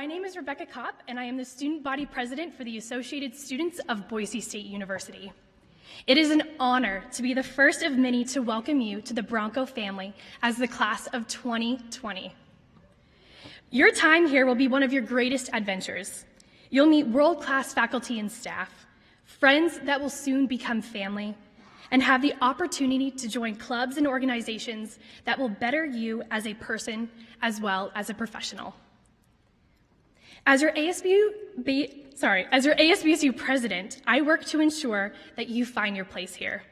My name is Rebecca Kopp, and I am the student body president for the Associated Students of Boise State University. It is an honor to be the first of many to welcome you to the Bronco family as the class of 2020. Your time here will be one of your greatest adventures. You'll meet world-class faculty and staff, friends that will soon become family, and have the opportunity to join clubs and organizations that will better you as a person as well as a professional. As your ASBSU president, I work to ensure that you find your place here.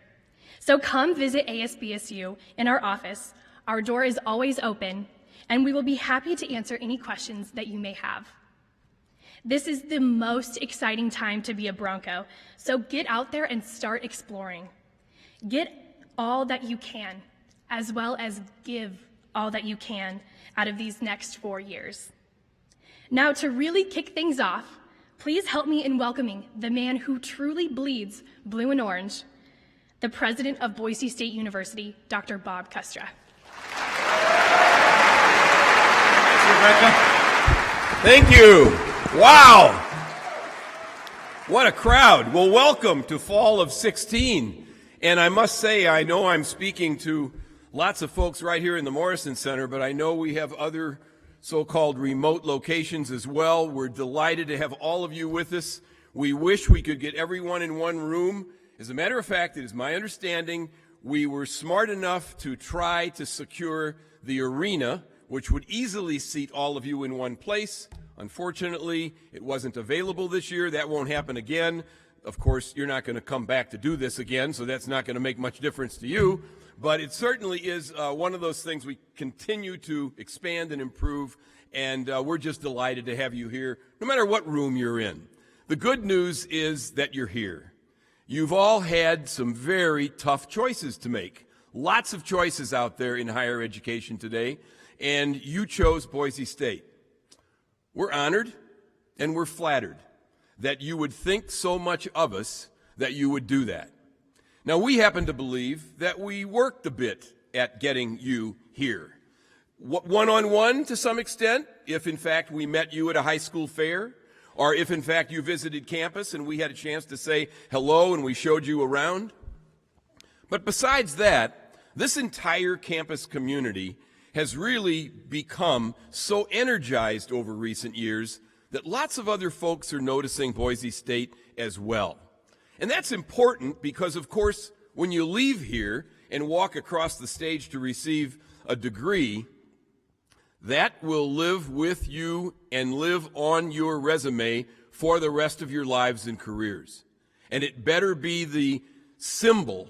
So come visit ASBSU in our office. Our door is always open, and we will be happy to answer any questions that you may have. This is the most exciting time to be a Bronco, so get out there and start exploring. Get all that you can, as well as give all that you can out of these next 4 years. Now, to really kick things off, please help me in welcoming the man who truly bleeds blue and orange, the president of Boise State University, Dr. Bob Kustra. Thanks, Rebecca. Thank you. Wow. What a crowd. Well, welcome to Fall of 16. And I must say, I know I'm speaking to lots of folks right here in the Morrison Center, but I know we have other so-called remote locations as well. We're delighted to have all of you with us. We wish we could get everyone in one room. As a matter of fact, it is my understanding we were smart enough to try to secure the arena, which would easily seat all of you in one place. Unfortunately, it wasn't available this year. That won't happen again. Of course, you're not going to come back to do this again, so that's not going to make much difference to you. But it certainly is one of those things we continue to expand and improve, and we're just delighted to have you here, no matter what room you're in. The good news is that you're here. You've all had some very tough choices to make. Lots of choices out there in higher education today, and you chose Boise State. We're honored and we're flattered that you would think so much of us that you would do that. Now, we happen to believe that we worked a bit at getting you here. One-on-one to some extent, if in fact we met you at a high school fair, or if in fact you visited campus and we had a chance to say hello and we showed you around. But besides that, this entire campus community has really become so energized over recent years that lots of other folks are noticing Boise State as well. And that's important because, of course, when you leave here and walk across the stage to receive a degree, that will live with you and live on your resume for the rest of your lives and careers. And it better be the symbol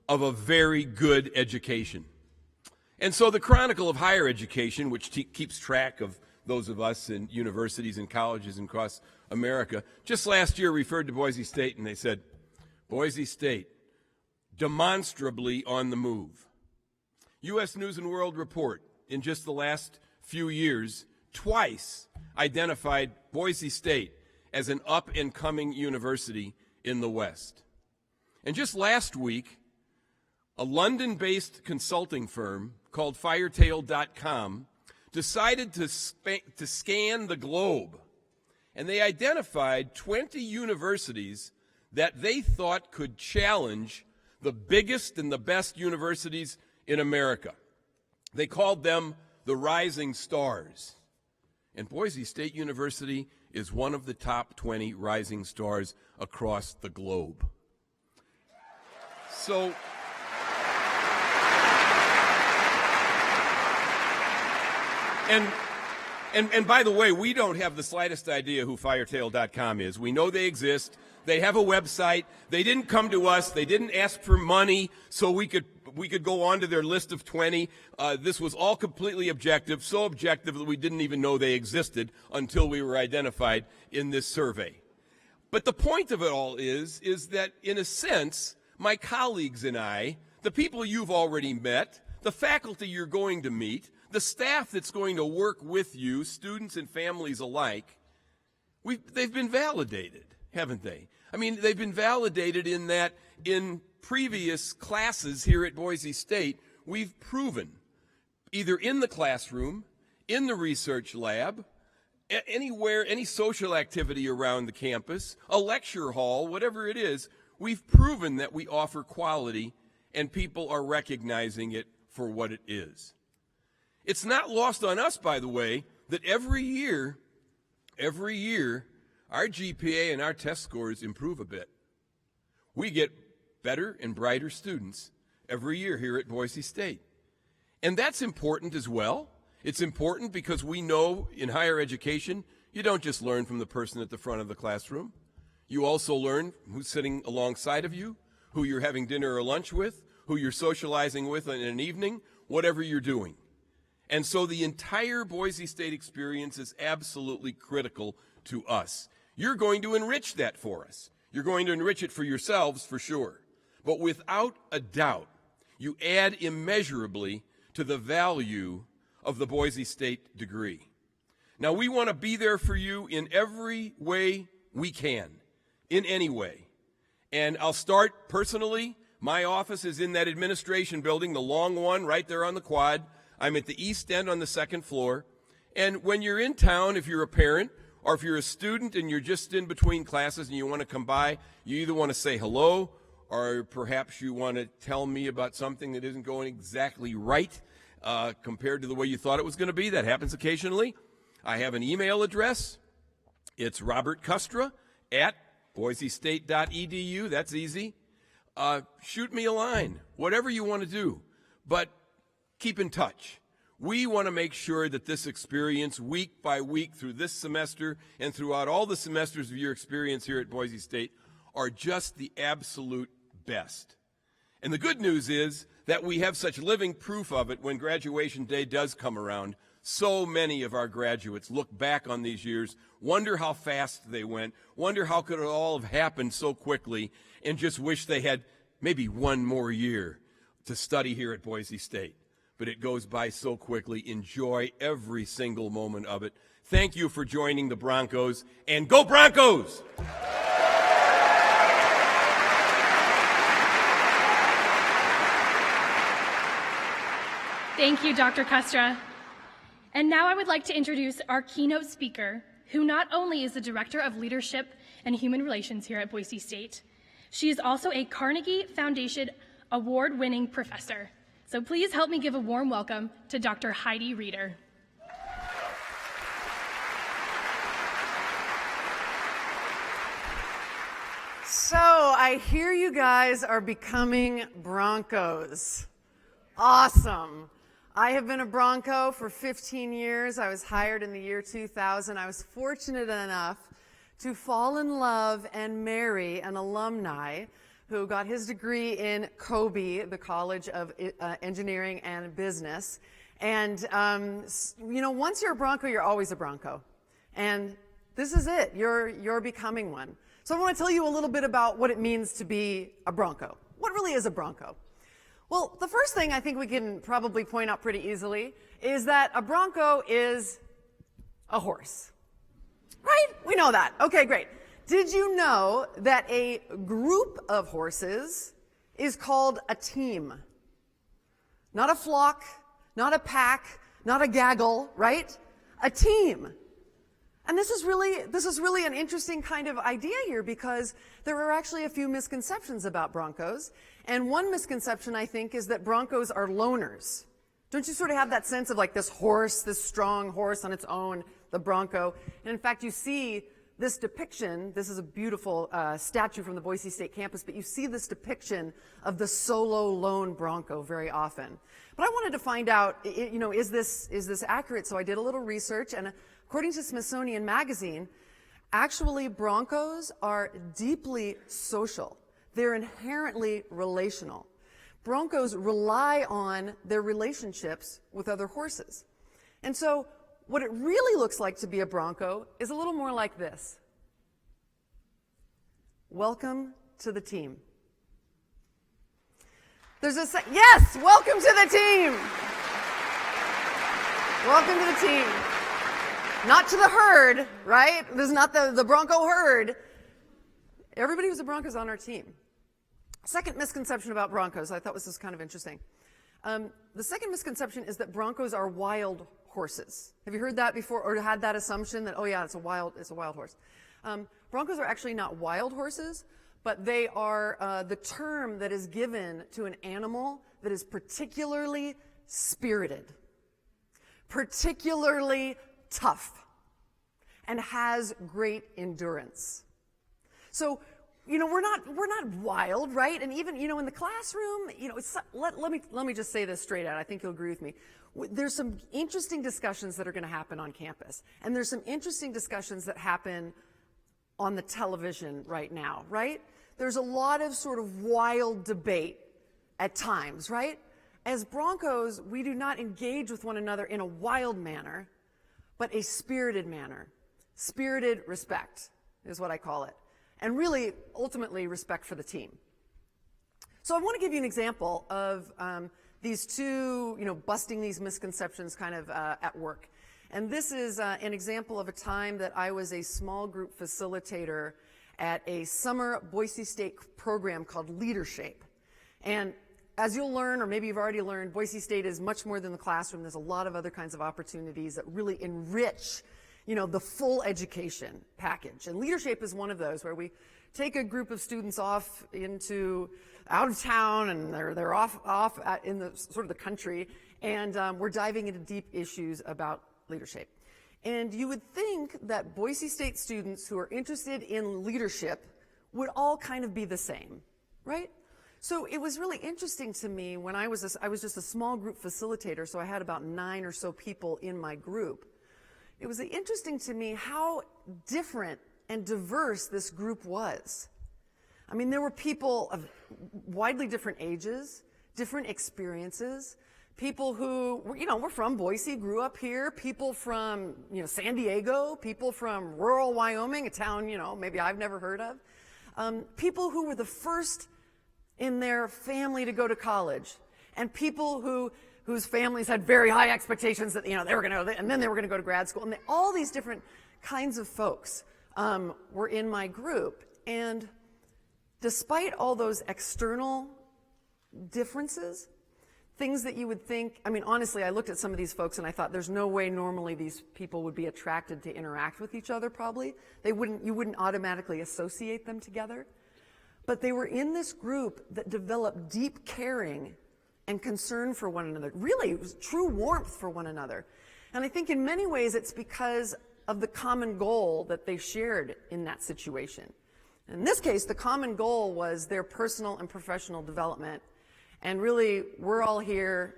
of a very good education. And so the Chronicle of Higher Education, which keeps track of those of us in universities and colleges across America, just last year referred to Boise State and they said, Boise State, demonstrably on the move. U.S. News and World Report, in just the last few years, twice identified Boise State as an up-and-coming university in the West. And just last week, a London-based consulting firm called Firetail.com decided to scan the globe, and they identified 20 universities that they thought could challenge the biggest and the best universities in America. They called them the Rising Stars. And Boise State University is one of the top 20 rising stars across the globe. So, And by the way, we don't have the slightest idea who Firetail.com is. We know they exist. They have a website. They didn't come to us. They didn't ask for money so we could go on to their list of 20. This was all completely objective, so objective that we didn't even know they existed until we were identified in this survey. But the point of it all is that, in a sense, my colleagues and I, the people you've already met, the faculty you're going to meet, the staff that's going to work with you, students and families alike, they've been validated, haven't they? I mean, they've been validated in that in previous classes here at Boise State, we've proven, either in the classroom, in the research lab, Anywhere, any social activity around the campus, a lecture hall, whatever it is, we've proven that we offer quality and people are recognizing it for what it is. It's not lost on us, by the way, that every year, our GPA and our test scores improve a bit. We get better and brighter students every year here at Boise State. And that's important as well. It's important because we know in higher education, you don't just learn from the person at the front of the classroom. You also learn who's sitting alongside of you, who you're having dinner or lunch with, who you're socializing with in an evening, whatever you're doing. And so the entire Boise State experience is absolutely critical to us. You're going to enrich that for us. You're going to enrich it for yourselves, for sure. But without a doubt, you add immeasurably to the value of the Boise State degree. Now, we want to be there for you in every way we can, in any way. And I'll start personally. My office is in that administration building, the long one right there on the quad. I'm at the east end on the second floor. And when you're in town, if you're a parent or if you're a student and you're just in between classes and you want to come by, you either want to say hello or perhaps you want to tell me about something that isn't going exactly right compared to the way you thought it was going to be. That happens occasionally. I have an email address. It's robertcustra@boisestate.edu. That's easy. Shoot me a line, whatever you want to do. But keep in touch. We want to make sure that this experience, week by week, through this semester and throughout all the semesters of your experience here at Boise State, are just the absolute best. And the good news is that we have such living proof of it when graduation day does come around. So many of our graduates look back on these years, wonder how fast they went, wonder how could it all have happened so quickly, and just wish they had maybe one more year to study here at Boise State. But it goes by so quickly. Enjoy every single moment of it. Thank you for joining the Broncos, and go Broncos! Thank you, Dr. Custra. And now I would like to introduce our keynote speaker, who not only is the Director of Leadership and Human Relations here at Boise State, she is also a Carnegie Foundation award-winning professor. So please help me give a warm welcome to Dr. Heidi Reeder. So I hear you guys are becoming Broncos. Awesome. I have been a Bronco for 15 years. I was hired in the year 2000. I was fortunate enough to fall in love and marry an alumni who got his degree in Kobe, the College of Engineering and Business. And, once you're a Bronco, you're always a Bronco. And this is it. You're becoming one. So I want to tell you a little bit about what it means to be a Bronco. What really is a Bronco? Well, the first thing I think we can probably point out pretty easily is that a Bronco is a horse. Right? We know that. Okay, great. Did you know that a group of horses is called a team? Not a flock, not a pack, not a gaggle, right? A team. And this is really an interesting kind of idea here because there are actually a few misconceptions about Broncos. And one misconception, I think, is that Broncos are loners. Don't you sort of have that sense of like this horse, this strong horse on its own, the Bronco? And in fact, you see this depiction. This is a beautiful statue from the Boise State campus, but you see this depiction of the solo lone Bronco very often. But I wanted to find out, is this accurate? So I did a little research, and according to Smithsonian Magazine, actually Broncos are deeply social. They're inherently relational. Broncos rely on their relationships with other horses. And so what it really looks like to be a Bronco is a little more like this. Welcome to the team. Yes, welcome to the team. Welcome to the team. Not to the herd, right? This is not the Bronco herd. Everybody who's a Bronco is on our team. Second misconception about Broncos, I thought this was kind of interesting. The second misconception is that Broncos are wild horses. Have you heard that before, or had that assumption that, oh yeah, it's a wild horse? Broncos are actually not wild horses, but they are the term that is given to an animal that is particularly spirited, particularly tough, and has great endurance. So, we're not wild, right? And even, in the classroom, let me just say this straight out. I think you'll agree with me. There's some interesting discussions that are going to happen on campus, and there's some interesting discussions that happen on the television right now, right? There's a lot of sort of wild debate at times, right? As Broncos, we do not engage with one another in a wild manner, but a spirited manner. Spirited respect is what I call it. And really, ultimately, respect for the team. So I want to give you an example of these two, busting these misconceptions kind of at work. And this is an example of a time that I was a small group facilitator at a summer Boise State program called Leadership. And as you'll learn, or maybe you've already learned, Boise State is much more than the classroom. There's a lot of other kinds of opportunities that really enrich the full education package. And Leadership is one of those where we take a group of students off out of town, and they're off in the sort of the country, and we're diving into deep issues about leadership. And you would think that Boise State students who are interested in leadership would all kind of be the same, right? So it was really interesting to me when I was just a small group facilitator, so I had about 9 or so people in my group. It was interesting to me how different and diverse this group was. I mean, there were people of widely different ages, different experiences, people who, were from Boise, grew up here, people from, San Diego, people from rural Wyoming, a town, maybe I've never heard of, people who were the first in their family to go to college, and people whose families had very high expectations that, they were going to, and then they were going to go to grad school. And all these different kinds of folks were in my group. And despite all those external differences, things that you would think, honestly, I looked at some of these folks and I thought there's no way normally these people would be attracted to interact with each other probably. You wouldn't automatically associate them together. But they were in this group that developed deep caring and concern for one another. Really, it was true warmth for one another. And I think in many ways it's because of the common goal that they shared in that situation. In this case, the common goal was their personal and professional development. And really, we're all here,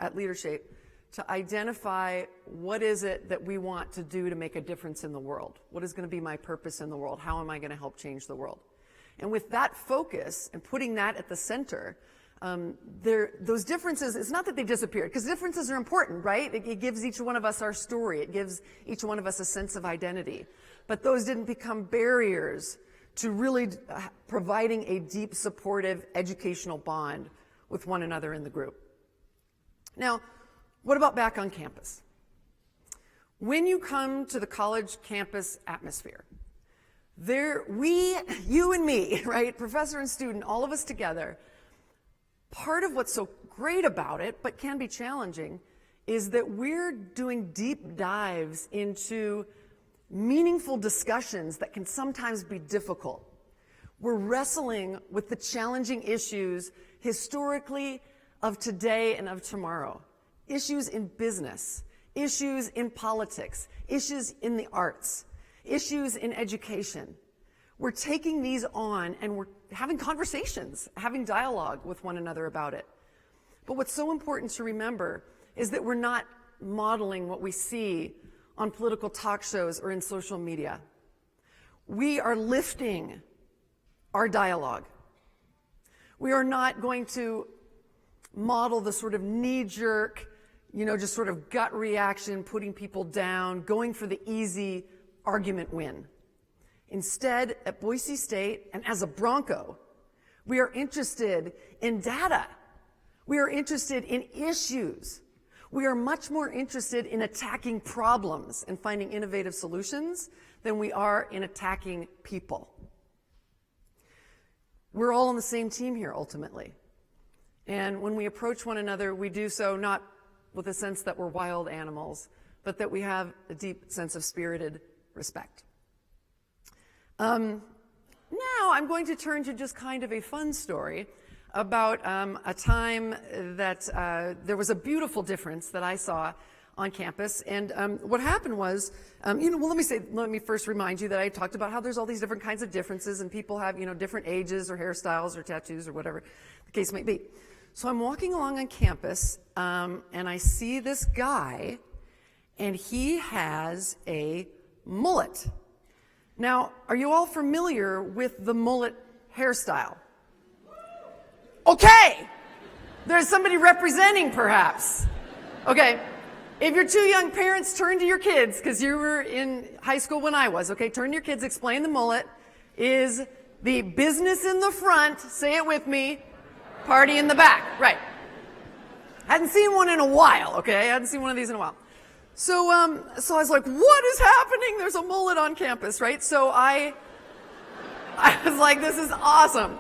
at Leadership to identify what is it that we want to do to make a difference in the world. What is going to be my purpose in the world? How am I going to help change the world? And with that focus and putting that at the center, those differences, it's not that they disappeared, because differences are important, right? It gives each one of us our story. It gives each one of us a sense of identity. But those didn't become barriers to really providing a deep, supportive educational bond with one another in the group. Now, what about back on campus? When you come to the college campus atmosphere, you and me, right, professor and student, all of us together, part of what's so great about it, but can be challenging, is that we're doing deep dives into meaningful discussions that can sometimes be difficult. We're wrestling with the challenging issues historically of today and of tomorrow. Issues in business, issues in politics, issues in the arts, issues in education. We're taking these on and we're having conversations, having dialogue with one another about it. But what's so important to remember is that we're not modeling what we see on political talk shows or in social media. We are lifting our dialogue. We are not going to model the sort of knee-jerk, just sort of gut reaction, putting people down, going for the easy argument win. Instead, at Boise State, and as a Bronco, we are interested in data. We are interested in issues. We are much more interested in attacking problems and finding innovative solutions than we are in attacking people. We're all on the same team here, ultimately. And when we approach one another, we do so not with a sense that we're wild animals, but that we have a deep sense of spirited respect. Now I'm going to turn to just kind of a fun story about a time that there was a beautiful difference that I saw on campus. And what happened was, well, let me first remind you that I talked about how there's all these different kinds of differences, and people have, different ages or hairstyles or tattoos or whatever the case may be. So I'm walking along on campus, and I see this guy, and he has a mullet. Now, are you all familiar with the mullet hairstyle? Okay! There's somebody representing, perhaps. Okay. If you're too young, parents, turn to your kids, because you were in high school when I was, okay? Turn to your kids, explain the mullet is the business in the front, say it with me, party in the back. Right. Hadn't seen one in a while, okay? Hadn't seen one of these in a while. So I was like, what is happening? There's a mullet on campus, right? So I was like, this is awesome.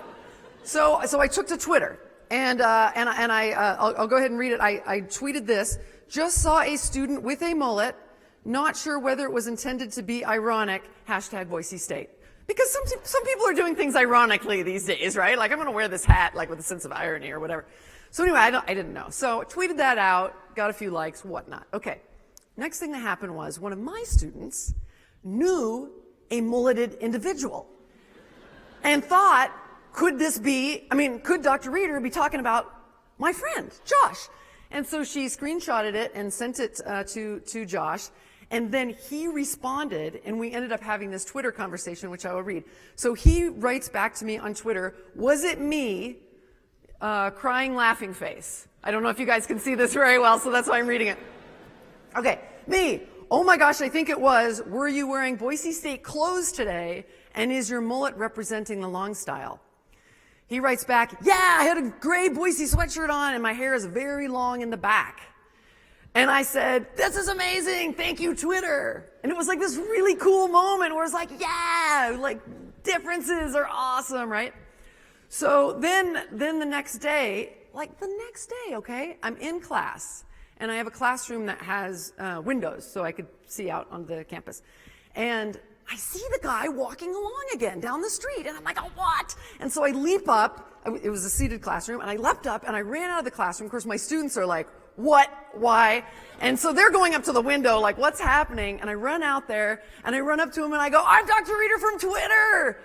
So I took to Twitter, and I'll go ahead and read it. I tweeted this. Just saw a student with a mullet, not sure whether it was intended to be ironic, hashtag Boise State. Because some people are doing things ironically these days, right? Like, I'm going to wear this hat, like, with a sense of irony or whatever. So anyway, I didn't know. So tweeted that out, got a few likes, whatnot. Okay. Next thing that happened was one of my students knew a mulleted individual and thought, could Dr. Reeder be talking about my friend, Josh? And so she screenshotted it and sent it to Josh. And then he responded, and we ended up having this Twitter conversation, which I will read. So he writes back to me on Twitter, was it me, crying laughing face? I don't know if you guys can see this very well, so that's why I'm reading it. Okay, me, oh my gosh, I think it was, were you wearing Boise State clothes today, and is your mullet representing the long style? He writes back, yeah, I had a gray Boise sweatshirt on and my hair is very long in the back. And I said, this is amazing, thank you, Twitter. And it was like this really cool moment where it's like, yeah, like differences are awesome, right? So then the next day, okay, I'm in class and I have a classroom that has windows so I could see out on the campus. And I see the guy walking along again down the street, and I'm like, oh, what? And so I leap up. It was a seated classroom, and I leapt up, and I ran out of the classroom. Of course, my students are like, what? Why? And so they're going up to the window, like, what's happening? And I run out there, and I run up to him, and I go, I'm Dr. Reeder from Twitter.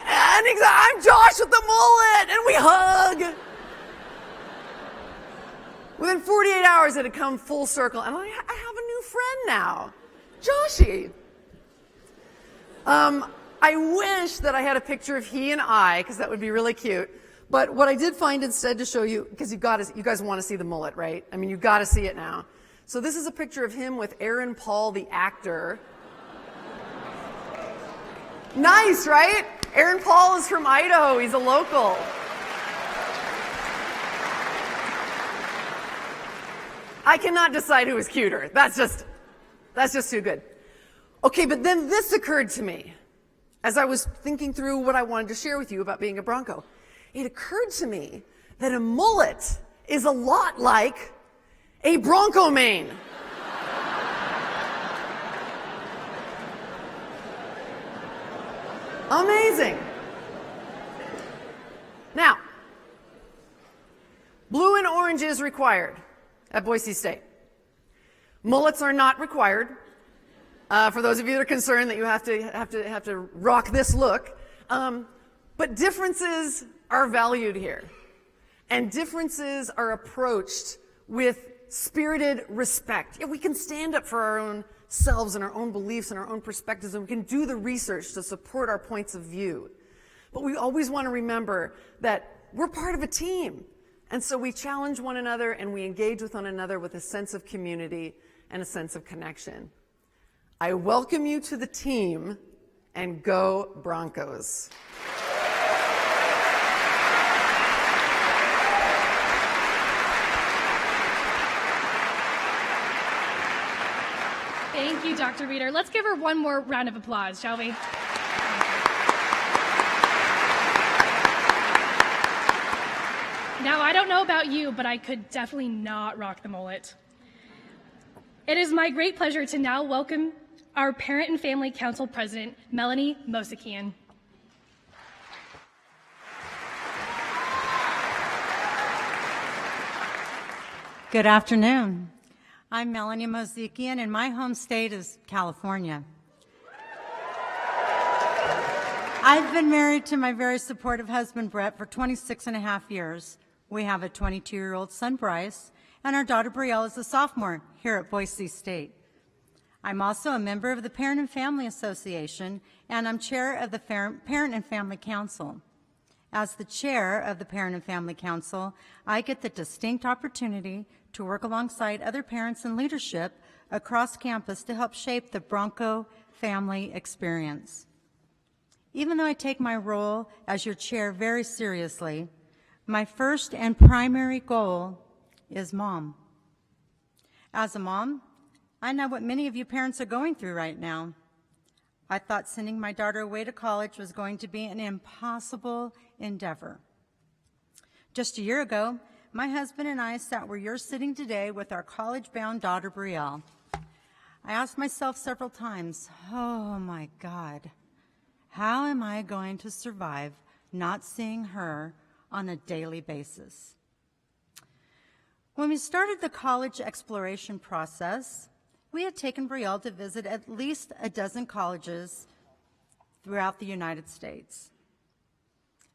And he's like, I'm Josh with the mullet. And we hug. Within 48 hours, it had come full circle, and I have a new friend now, Joshy. I wish that I had a picture of he and I, because that would be really cute. But what I did find instead to show you, because you guys want to see the mullet, right? I mean, you've got to see it now. So this is a picture of him with Aaron Paul, the actor. Nice, right? Aaron Paul is from Idaho. He's a local. I cannot decide who is cuter. That's just too good. Okay, but then this occurred to me as I was thinking through what I wanted to share with you about being a Bronco. It occurred to me that a mullet is a lot like a Bronco mane. Amazing. Now, blue and orange is required at Boise State. Mullets are not required. For those of you that are concerned that you have to rock this look, but differences are valued here, and differences are approached with spirited respect. Yeah, we can stand up for our own selves and our own beliefs and our own perspectives, and we can do the research to support our points of view. But we always want to remember that we're part of a team, and so we challenge one another and we engage with one another with a sense of community and a sense of connection. I welcome you to the team, and go Broncos. Thank you, Dr. Reeder. Let's give her one more round of applause, shall we? Now, I don't know about you, but I could definitely not rock the mullet. It is my great pleasure to now welcome our Parent and Family Council President, Melanie Mosakian. Good afternoon. I'm Melanie Mosakian, and my home state is California. I've been married to my very supportive husband, Brett, for 26 and a half years. We have a 22-year-old son, Bryce, and our daughter, Brielle, is a sophomore here at Boise State. I'm also a member of the Parent and Family Association, and I'm chair of the Parent and Family Council. As the chair of the Parent and Family Council, I get the distinct opportunity to work alongside other parents and leadership across campus to help shape the Bronco family experience. Even though I take my role as your chair very seriously, my first and primary goal is mom. As a mom, I know what many of you parents are going through right now. I thought sending my daughter away to college was going to be an impossible endeavor. Just a year ago, my husband and I sat where you're sitting today with our college-bound daughter, Brielle. I asked myself several times, oh my God, how am I going to survive not seeing her on a daily basis? When we started the college exploration process, we had taken Brielle to visit at least a dozen colleges throughout the United States.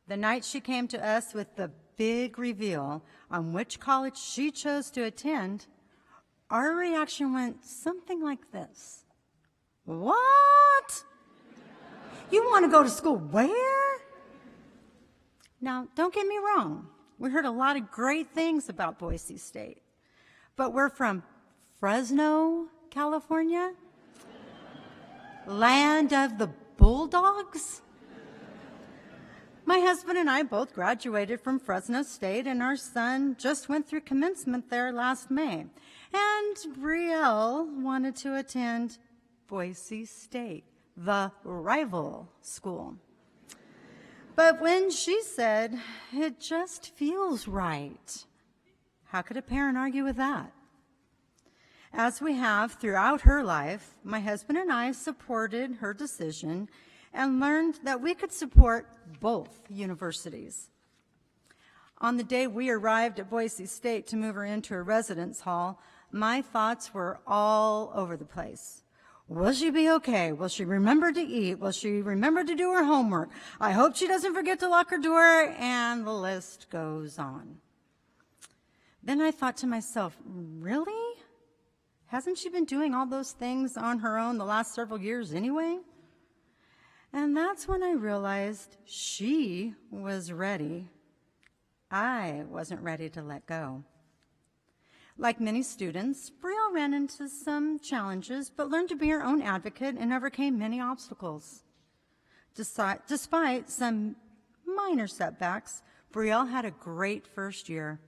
The night she came to us with the big reveal on which college she chose to attend, our reaction went something like this. What? You want to go to school where? Now, don't get me wrong. We heard a lot of great things about Boise State, but we're from Fresno, California? Land of the Bulldogs? My husband and I both graduated from Fresno State, and our son just went through commencement there last May. And Brielle wanted to attend Boise State, the rival school. But when she said, it just feels right, how could a parent argue with that? As we have throughout her life, my husband and I supported her decision and learned that we could support both universities. On the day we arrived at Boise State to move her into a residence hall, my thoughts were all over the place. Will she be okay? Will she remember to eat? Will she remember to do her homework? I hope she doesn't forget to lock her door, and the list goes on. Then I thought to myself, really? Hasn't she been doing all those things on her own the last several years anyway? And that's when I realized she was ready. I wasn't ready to let go. Like many students, Brielle ran into some challenges, but learned to be her own advocate and overcame many obstacles. Despite some minor setbacks, Brielle had a great first year.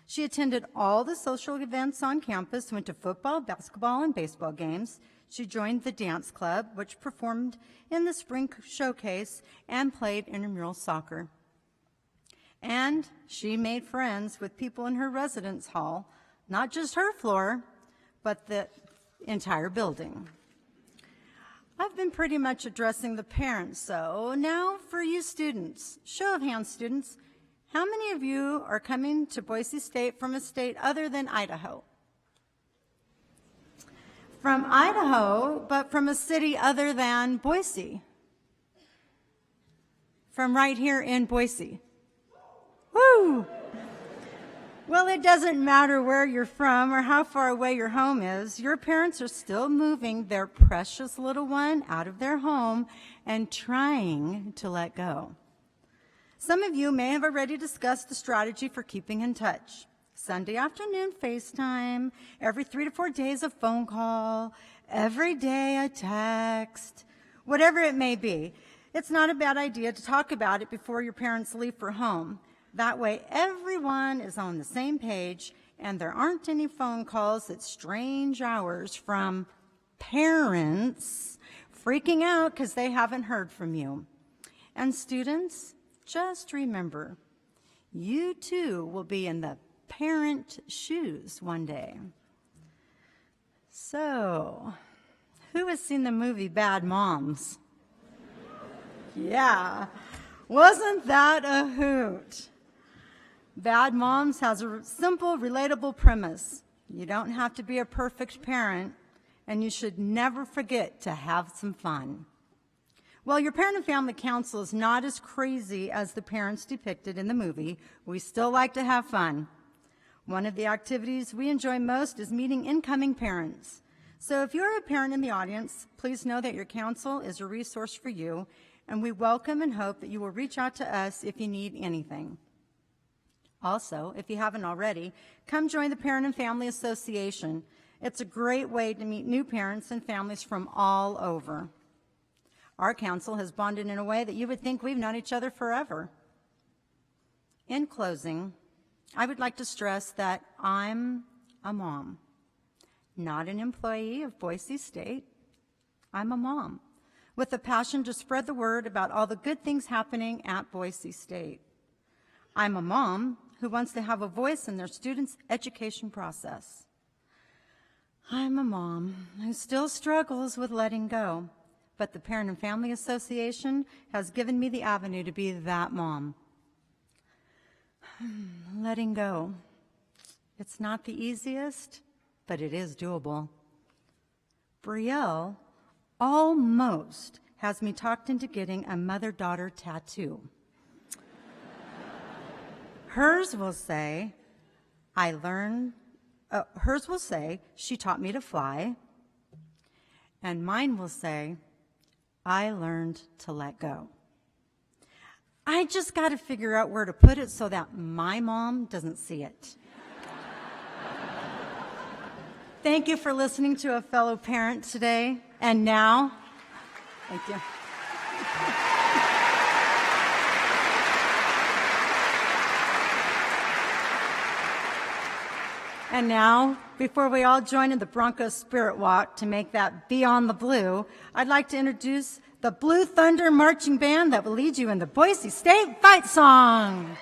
She attended all the social events on campus, went to football, basketball, and baseball games. She joined the dance club, which performed in the spring showcase and played intramural soccer. And she made friends with people in her residence hall, not just her floor, but the entire building. I've been pretty much addressing the parents, so now for you students. Show of hands, students. How many of you are coming to Boise State from a state other than Idaho? From Idaho, but from a city other than Boise. From right here in Boise. Woo! Well, it doesn't matter where you're from or how far away your home is. Your parents are still moving their precious little one out of their home and trying to let go. Some of you may have already discussed the strategy for keeping in touch. Sunday afternoon FaceTime, every 3 to 4 days a phone call, every day a text, whatever it may be. It's not a bad idea to talk about it before your parents leave for home. That way everyone is on the same page and there aren't any phone calls at strange hours from parents freaking out because they haven't heard from you. And students, just remember, you too will be in the parent shoes one day. So, who has seen the movie Bad Moms? Yeah, wasn't that a hoot? Bad Moms has a simple, relatable premise. You don't have to be a perfect parent, and you should never forget to have some fun. While your parent and family council is not as crazy as the parents depicted in the movie, we still like to have fun. One of the activities we enjoy most is meeting incoming parents. So if you're a parent in the audience, please know that your council is a resource for you, and we welcome and hope that you will reach out to us if you need anything. Also, if you haven't already, come join the Parent and Family Association. It's a great way to meet new parents and families from all over. Our council has bonded in a way that you would think we've known each other forever. In closing, I would like to stress that I'm a mom, not an employee of Boise State. I'm a mom with a passion to spread the word about all the good things happening at Boise State. I'm a mom who wants to have a voice in their students' education process. I'm a mom who still struggles with letting go, but the Parent and Family Association has given me the avenue to be that mom. Letting go. It's not the easiest, but it is doable. Brielle almost has me talked into getting a mother-daughter tattoo. Hers will say, hers will say, she taught me to fly. And mine will say, I learned to let go. I just got to figure out where to put it so that my mom doesn't see it. Thank you for listening to a fellow parent today. And now, thank you. And now, before we all join in the Bronco Spirit Walk to make that Beyond the Blue, I'd like to introduce the Blue Thunder Marching Band that will lead you in the Boise State Fight Song.